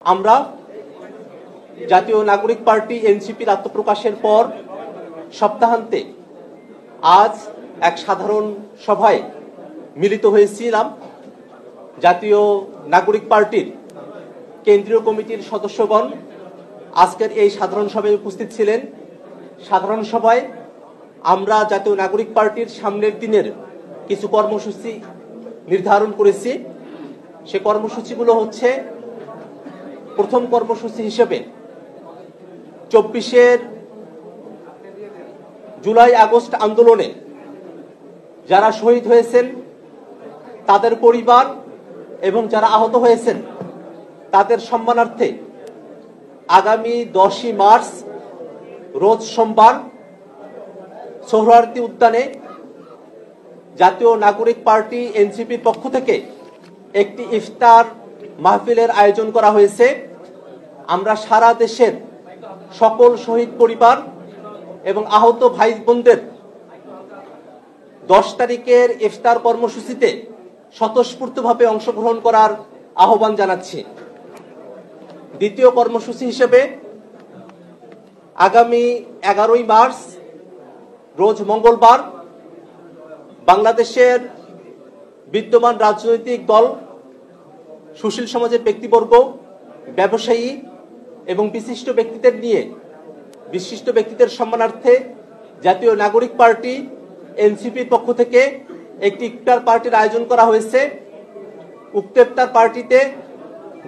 আমরা জাতীয় নাগরিক পার্টি এনসিপির আত্মপ্রকাশের পর সপ্তাহান্তে আজ এক সাধারণ সভায় মিলিত হয়েছিলাম। জাতীয় নাগরিক পার্টির কেন্দ্রীয় কমিটির সদস্যগণ আজকের এই সাধারণ সভায় উপস্থিত ছিলেন। সাধারণ সভায় আমরা জাতীয় নাগরিক পার্টির সামনের দিনের কিছু কর্মসূচি নির্ধারণ করেছি। সে কর্মসূচিগুলো হচ্ছে, প্রথম কর্মসূচি হিসেবে 24 জুলাই আগস্ট আন্দোলনে যারা শহীদ হয়েছেন তাদের পরিবার এবং যারা আহত হয়েছেন তাদের সম্মানার্থে আগামী 10 মার্চ রোজ সোমবার সোহরাওয়ার্দী উদ্যানে জাতীয় নাগরিক পার্টি এনসিপির পক্ষ থেকে একটি ইফতার মাহফিলের আয়োজন করা হয়েছে। আমরা সারা দেশের সকল শহীদ পরিবার এবং আহত ভাই বোনদের 10 তারিখের ইফতার কর্মসূচিতে স্বতঃস্ফূর্তভাবে অংশগ্রহণ করার আহ্বান জানাচ্ছি। দ্বিতীয় কর্মসূচি হিসেবে আগামী 11 মার্চ রোজ মঙ্গলবার বাংলাদেশের বিদ্যমান রাজনৈতিক দল, সুশীল সমাজের ব্যক্তিবর্গ, ব্যবসায়ী এবং বিশিষ্ট ব্যক্তিদের সম্মানার্থে জাতীয় নাগরিক পার্টি এনসিপির পক্ষ থেকে একটি ইফতার পার্টির আয়োজন করা হয়েছে। উক্ত ইফতার পার্টিতে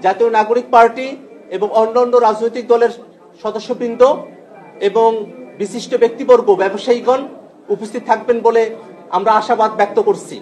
জাতীয় নাগরিক পার্টি এবং অন্যান্য রাজনৈতিক দলের সদস্যবৃন্দ এবং বিশিষ্ট ব্যক্তিবর্গ, ব্যবসায়ীগণ উপস্থিত থাকবেন বলে আমরা আশাবাদ ব্যক্ত করছি।